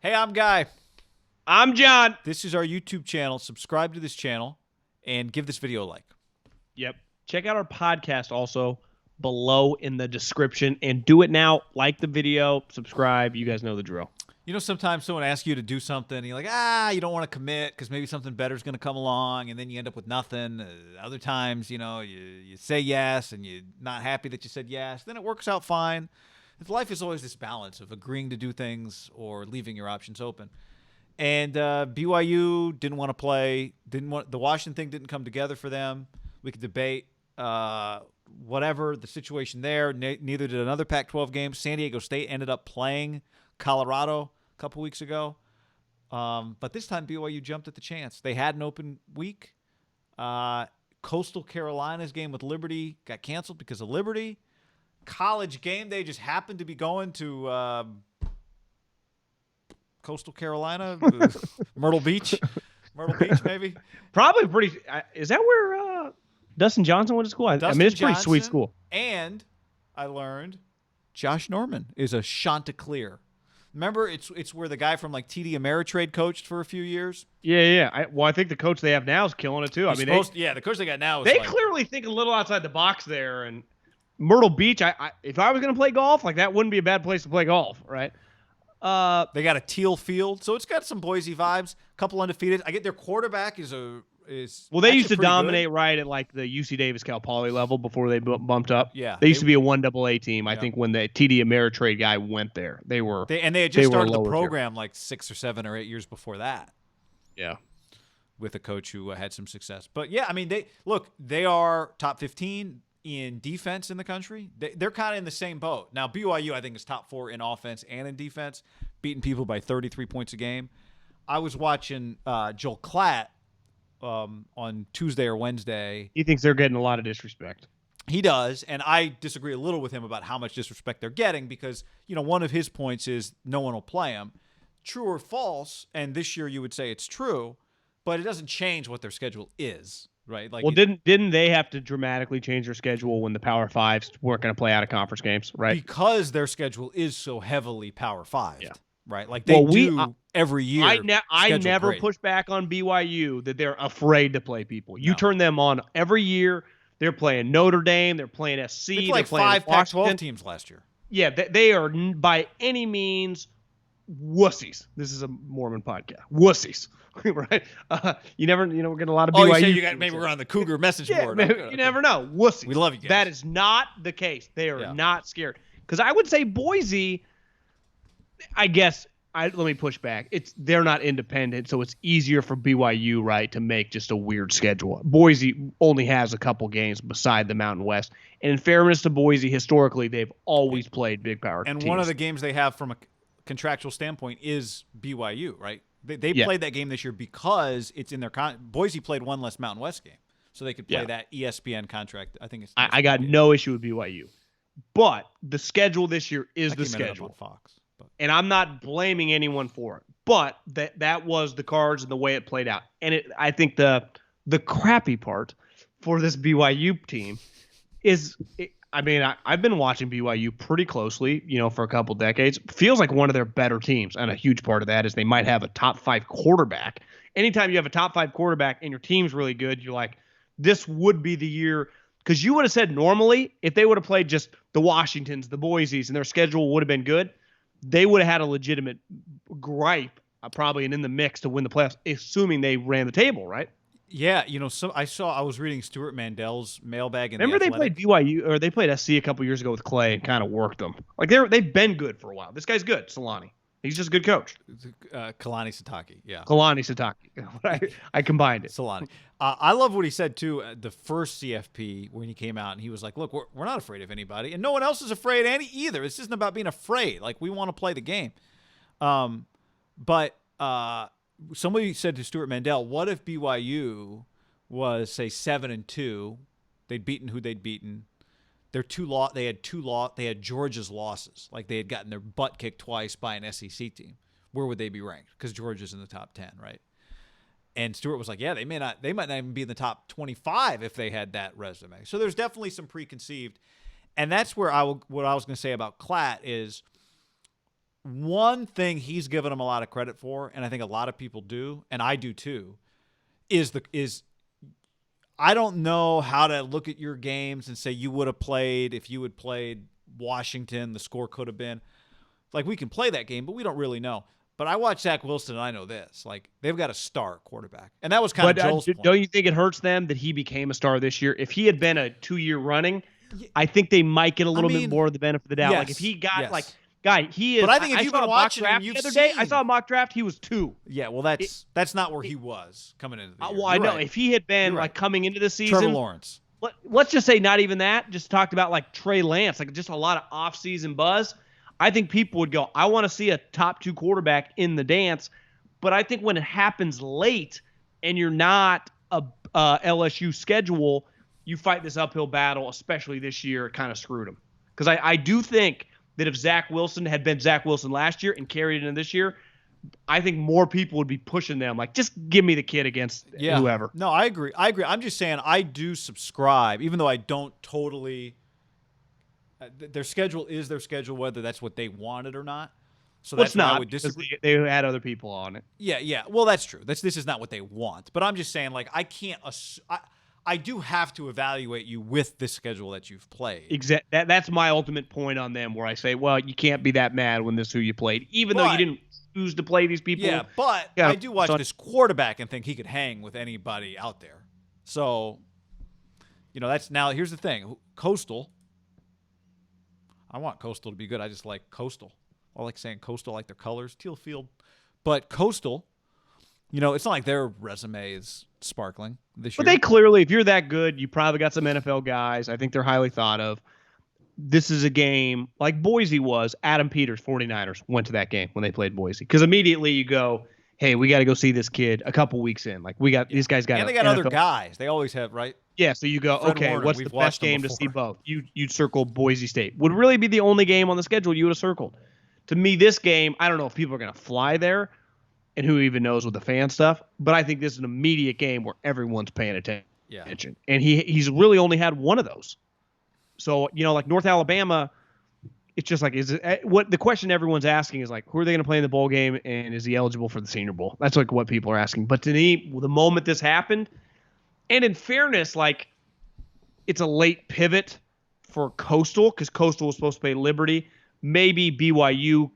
Hey, I'm Guy. I'm John. This is our YouTube channel. Subscribe to this channel and give this video a like. Yep. Check out our podcast also below in the description and do it now. Like the video, subscribe. You guys know the drill. You know, sometimes someone asks you to do something, and you're like, you don't want to commit because maybe something better is going to come along, and then you end up with nothing. Other times, you say yes, and you're not happy that you said yes. Then it works out fine. Life is always this balance of agreeing to do things or leaving your options open. And BYU didn't want to play. The Washington thing didn't come together for them. We could debate whatever the situation there. Neither did another Pac-12 game. San Diego State ended up playing Colorado a couple weeks ago. But this time BYU jumped at the chance. They had an open week. Coastal Carolina's game with Liberty got canceled because of Liberty. College game day just happened to be going to Coastal Carolina, Myrtle Beach, maybe. Probably pretty. Is that where Dustin Johnson went to school? I mean, it's a pretty sweet school. And I learned Josh Norman is a Chanticleer. Remember, it's where the guy from like TD Ameritrade coached for a few years. Yeah. I think the coach they have now is killing it too. The coach they got now is clearly think a little outside the box there. And Myrtle Beach, if I was going to play golf, like that wouldn't be a bad place to play golf, right? They got a teal field, so it's got some Boise vibes. A couple undefeated. I get their quarterback is well, they used to dominate right at like the UC Davis Cal Poly level before they bumped up. Yeah, they used to be a 1AA team. I think when the TD Ameritrade guy went there, they had just started the program like 6 or 7 or 8 years before that. Yeah, with a coach who had some success. But yeah, I mean they are top 15 in defense in the country. They're kind of in the same boat. Now, BYU, I think, is top 4 in offense and in defense, beating people by 33 points a game. I was watching Joel Klatt on Tuesday or Wednesday. He thinks they're getting a lot of disrespect. He does, and I disagree a little with him about how much disrespect they're getting because, one of his points is no one will play him. True or false, and this year you would say it's true, but it doesn't change what their schedule is. Right. Well, didn't they have to dramatically change their schedule when the Power Fives weren't going to play out of conference games, right? Because their schedule is so heavily Power Five, right? Like they do every year. I never push back on BYU that they're afraid to play people. You turn them on every year. They're playing Notre Dame. They're playing SC. They played 5 Pac-12 teams last year. Yeah, they are by any means wussies. This is a Mormon podcast. Wussies. Right? You never, we're getting a lot of BYU. Oh, you said maybe we're on the Cougar message board. You never know. Wussies. We love you guys. That is not the case. They are not scared. Because I would say Boise, I guess, let me push back. They're not independent, so it's easier for BYU, right, to make just a weird schedule. Boise only has a couple games beside the Mountain West. And in fairness to Boise, historically, they've always played big power teams. And one of the games they have from a contractual standpoint is BYU, right? They played that game this year because it's in their Boise played one less Mountain West game, so they could play that ESPN contract. I think it's. I got no issue with BYU, but the schedule this year is the schedule on Fox, and I'm not blaming anyone for it. But that was the cards and the way it played out, and I think the crappy part for this BYU team is. I've been watching BYU pretty closely, for a couple decades. Feels like one of their better teams, and a huge part of that is they might have a top 5 quarterback. Anytime you have a top 5 quarterback and your team's really good, you're like, this would be the year. Because you would have said normally, if they would have played just the Washingtons, the Boise's, and their schedule would have been good, they would have had a legitimate gripe, probably, and in the mix to win the playoffs, assuming they ran the table, right? Yeah, I was reading Stuart Mandel's mailbag. Remember they played BYU or they played SC a couple years ago with Clay and kind of worked them. Like they've been good for a while. This guy's good, Solani. He's just a good coach. Kalani Sitake, yeah. Kalani Sitake. I combined it. Solani. I love what he said too. The first CFP when he came out and he was like, "Look, we're not afraid of anybody, and no one else is afraid either. This isn't about being afraid. Like we want to play the game." But somebody said to Stuart Mandel, "What if BYU was say 7-2? They'd beaten who they'd beaten. They had Georgia's losses. Like they had gotten their butt kicked twice by an SEC team. Where would they be ranked? Because Georgia's in the top 10, right?" And Stewart was like, "Yeah, they might not even be in the top 25 if they had that resume." So there's definitely some preconceived, and that's where what I was going to say about Klatt is one thing he's given him a lot of credit for, and I think a lot of people do, and I do too, is I don't know how to look at your games and say you would have played if you had played Washington, the score could have been. Like, we can play that game, but we don't really know. But I watch Zach Wilson, and I know this. Like, they've got a star quarterback. And that was kind of Joel's point. Don't you think it hurts them that he became a star this year? If he had been a 2-year running, I think they might get a little bit more of the benefit of the doubt. Yes, like, if he got, yes. He is. But I think if you've been watching him, the other day, I saw a mock draft, he was 2. Yeah, well, that's not where he was coming into the year. Well, I know. Right. If he had been, coming into the season. Trevor Lawrence. Let's just say not even that. Just talked about, like, Trey Lance, like, just a lot of off-season buzz. I think people would go, I want to see a top 2 quarterback in the dance. But I think when it happens late and you're not a LSU schedule, you fight this uphill battle, especially this year. It kind of screwed them. Because I do think that if Zach Wilson had been Zach Wilson last year and carried it into this year, I think more people would be pushing them. Like, just give me the kid against whoever. No, I agree. I'm just saying I do subscribe, even though I don't totally their schedule is their schedule, whether that's what they wanted or not. So that's not. I would disagree. They had other people on it. Yeah. Well, that's true. This is not what they want. But I'm just saying, like, I can't. I do have to evaluate you with this schedule that you've played. Exactly. That's my ultimate point on them, where I say, well, you can't be that mad when this is who you played, even though you didn't choose to play these people. Yeah, but I do watch this quarterback and think he could hang with anybody out there. So, that's now. Here's the thing: Coastal. I want Coastal to be good. I just like Coastal. I like saying Coastal, like their colors, teal field. But Coastal, it's not like their resume is sparkling this year. But they clearly, if you're that good, you probably got some NFL guys. I think they're highly thought of. This is a game like Boise was. Adam Peters, 49ers, went to that game when they played Boise. Because immediately you go, hey, we got to go see this kid a couple weeks in. Like, these guys got. And they got NFL. other guys. They always have, right? Yeah, so you go, Fred okay, Warner, what's the best game to see both? You'd circle Boise State. Would really be the only game on the schedule you would have circled. To me, this game, I don't know if people are going to fly there and who even knows with the fan stuff, but I think this is an immediate game where everyone's paying attention. Yeah. And he's really only had one of those. So, like North Alabama, it's just like, what the question everyone's asking is like, who are they going to play in the bowl game and is he eligible for the Senior Bowl? That's like what people are asking. But to me, the moment this happened, and in fairness, like, it's a late pivot for Coastal because Coastal was supposed to play Liberty. Maybe BYU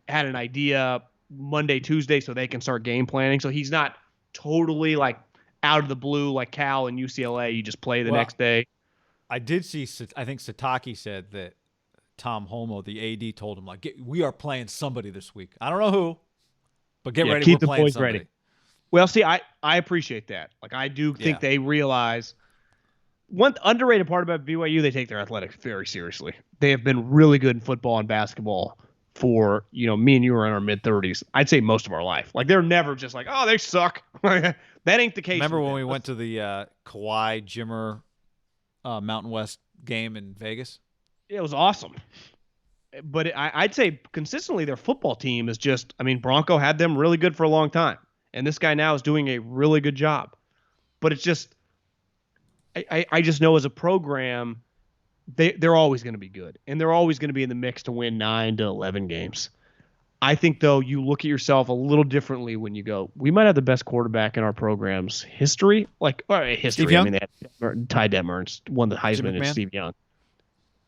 had an idea Monday, Tuesday, so they can start game planning. So he's not totally like out of the blue like Cal and UCLA. You just play the next day. I did see, I think Sataki said that Tom Homo, the AD, told him, like, we are playing somebody this week. I don't know who, but get ready. Keep we're the playing boys somebody. ready. Well, see, I appreciate that. Like, I do think they realize one underrated part about BYU, they take their athletics very seriously. They have been really good in football and basketball for, me and you are in our mid-30s. I'd say most of our life. Like, they're never just like, oh, they suck. That ain't the case. Remember when we went to the Kawhi Jimmer Mountain West game in Vegas? It was awesome. But I'd say consistently their football team is just, Bronco had them really good for a long time. And this guy now is doing a really good job. But it's just, I just know as a program, they're always going to be good. And they're always going to be in the mix to win 9 to 11 games. I think, though, you look at yourself a little differently when you go, we might have the best quarterback in our program's history. History. Steve Young? They had Ty Detmer won the Heisman and Steve Young.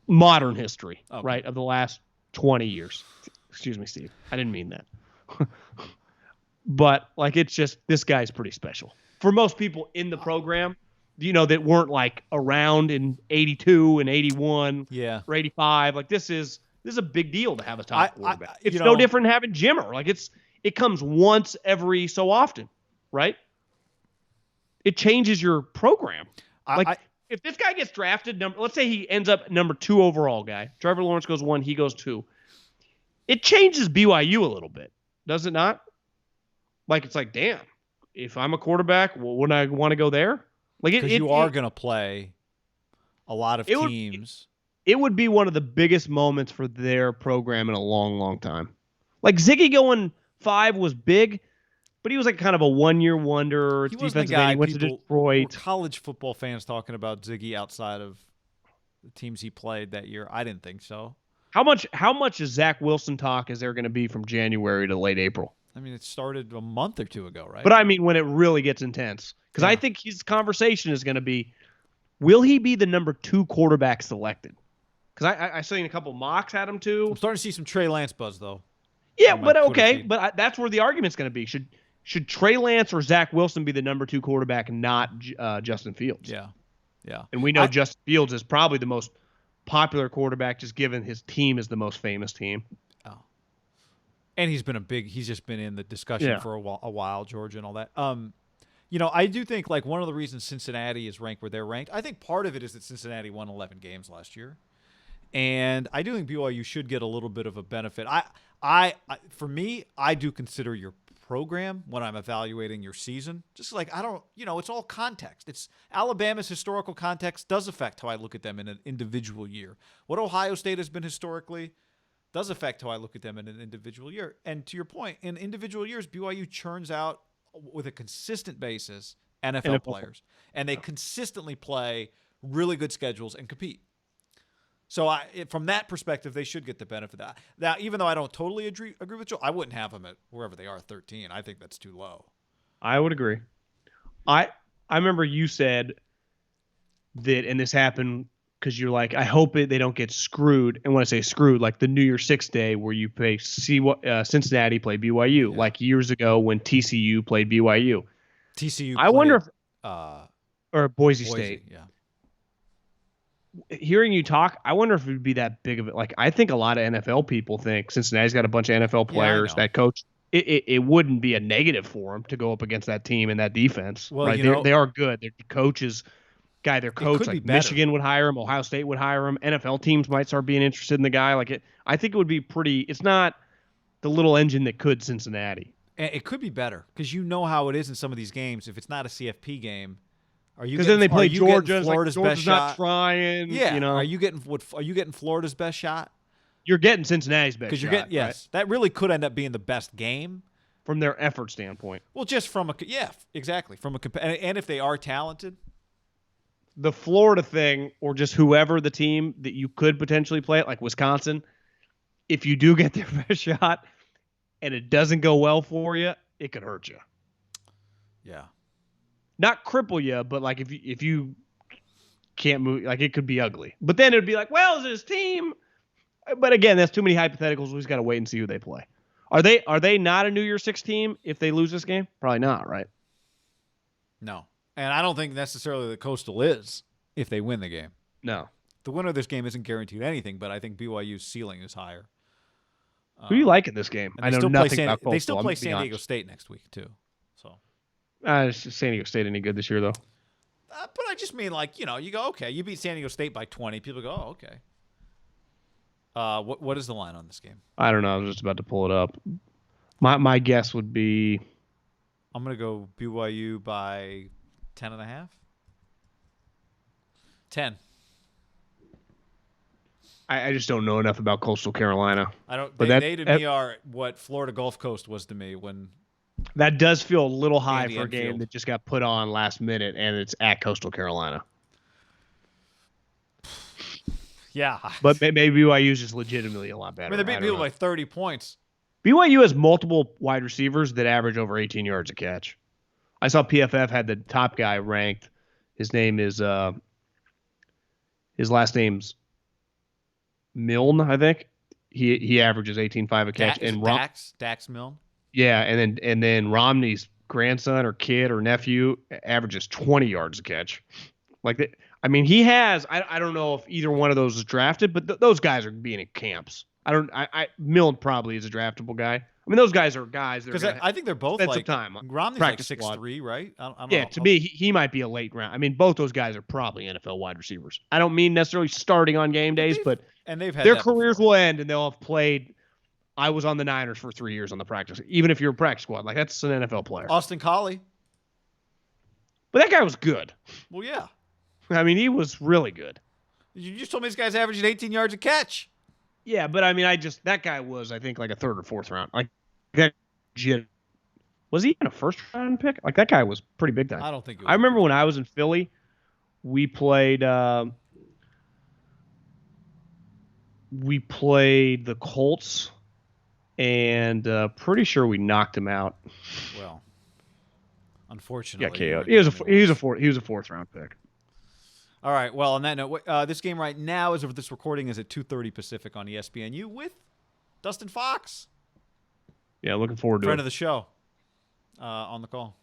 Modern history, right, of the last 20 years. Excuse me, Steve. I didn't mean that. But, it's just, this guy's pretty special. For most people in the program, that weren't, around in 82 and 81 or 85. This is a big deal to have a top quarterback. It's no different than having Jimmer. It comes once every so often, right? It changes your program. If this guy gets drafted, let's say he ends up number 2 overall guy. Trevor Lawrence goes 1, he goes 2. It changes BYU a little bit, does it not? It's like, damn, if I'm a quarterback, wouldn't I want to go there? Because you are going to play a lot of teams. It would be one of the biggest moments for their program in a long, long time. Ziggy going 5 was big, but he was kind of a one-year wonder. He was the guy. He went to Detroit. College football fans talking about Ziggy outside of the teams he played that year. I didn't think so. How much is Zach Wilson talk is there going to be from January to late April? I mean, it started a month or two ago, right? But I mean, when it really gets intense, because I Yeah. think his conversation is going to be, will he be the number 2 quarterback selected? Because I seen a couple mocks had him too. I'm starting to see some Trey Lance buzz though. Yeah, on my but Twitter okay, feed. but that's where the argument's going to be. Should Trey Lance or Zach Wilson be the number 2 quarterback and not Justin Fields? Yeah. Yeah. And we know Justin Fields is probably the most popular quarterback, just given his team is the most famous team. Oh. And he's just been in the discussion for a while, Georgia and all that. I do think like one of the reasons Cincinnati is ranked where they're ranked, I think part of it is that Cincinnati won 11 games last year. And I do think BYU should get a little bit of a benefit. For me, I do consider your program when I'm evaluating your season. Just like it's all context. It's Alabama's historical context does affect how I look at them in an individual year. What Ohio State has been historically does affect how I look at them in an individual year. And to your point, in individual years, BYU churns out with a consistent basis NFL players, and they consistently play really good schedules and compete. So from that perspective, they should get the benefit of that. Now, even though I don't totally agree with Joe, I wouldn't have them at wherever they are, 13. I think that's too low. I would agree. I remember you said that, and this happened because you're like, I hope they don't get screwed. And when I say screwed, like the New Year's Six day where you see what Cincinnati play BYU, like years ago when TCU played BYU. I wonder if or Boise State. Yeah. Hearing you talk, I wonder if it would be that big of it. Like, I think a lot of NFL people think Cincinnati's got a bunch of NFL players that coach. It wouldn't be a negative for them to go up against that team and that defense. Well, right? They are good. Their coaches, their coach, like Michigan would hire him, Ohio State would hire him. NFL teams might start being interested in the guy. I think it would be pretty. It's not the little engine that could Cincinnati. It could be better because you know how it is in some of these games. If it's not a CFP game. Because then they play Georgia. Florida's Georgia's best not shot. trying. Yeah. Are you getting Florida's best shot? You're getting Cincinnati's best shot. Because you're getting right? That really could end up being the best game from their effort standpoint. Well, just from exactly from and if they are talented. The Florida thing, or just whoever the team that you could potentially play it, like Wisconsin, if you do get their best shot and it doesn't go well for you, it could hurt you. Yeah. Not cripple you, but like if you can't move, like it could be ugly. But then it would be like, well, it's his team. But again, that's too many hypotheticals. We just got to wait and see who they play. Are they not a New Year's Six team if they lose this game? Probably not, right? No. And I don't think necessarily the Coastal is if they win the game. No. The winner of this game isn't guaranteed anything, but I think BYU's ceiling is higher. Who do you like in this game? I know nothing about Coastal. They still play San Diego State next week, too. So. Is San Diego State any good this year, though? But I just mean, like, you go, okay, you beat San Diego State by 20. People go, oh, okay. What is the line on this game? I don't know. I was just about to pull it up. My guess would be... I'm going to go BYU by 10.5. 10. I just don't know enough about Coastal Carolina. I don't. They to me are what Florida Gulf Coast was to me when. That does feel a little high Andy for a game Enfield. that just got put on last minute, and it's at Coastal Carolina. Yeah. But maybe BYU is just legitimately a lot better. I mean, they beat people by 30 points. BYU has multiple wide receivers that average over 18 yards a catch. I saw PFF had the top guy ranked. His name is his last name's Milne, I think. He averages 18.5 a catch. Dax Milne. Yeah, and then Romney's grandson or kid or nephew averages 20 yards a catch. I mean, he has. I don't know if either one of those is drafted, but those guys are being in camps. Milne probably is a draftable guy. I mean, those guys are guys that because I think they're both spend like some time. Romney's like 6'3", right? I don't know. To me, he might be a late round. I mean, both those guys are probably NFL wide receivers. I don't mean necessarily starting on game days, but they've had their careers will end and they'll have played. I was on the Niners for 3 years on the practice, even if you're a practice squad. Like, that's an NFL player. Austin Collie. But that guy was good. Well, yeah. I mean, he was really good. You just told me this guy's averaging 18 yards a catch. Yeah, but I mean, that guy was, I think, like a third or fourth round. Like, that was he even a first round pick? Like, that guy was pretty big time. I don't think. I remember when I was in Philly, we played. we played the Colts, and pretty sure we knocked him out. Well, Got unfortunately, you KO'd. weren't the only ones. He was a fourth round pick. All right. Well, on that note, this game right now, as of this recording, is at 2:30 Pacific on ESPNU with Dustin Fox, Yeah, looking forward to friend it. of the show, on the call.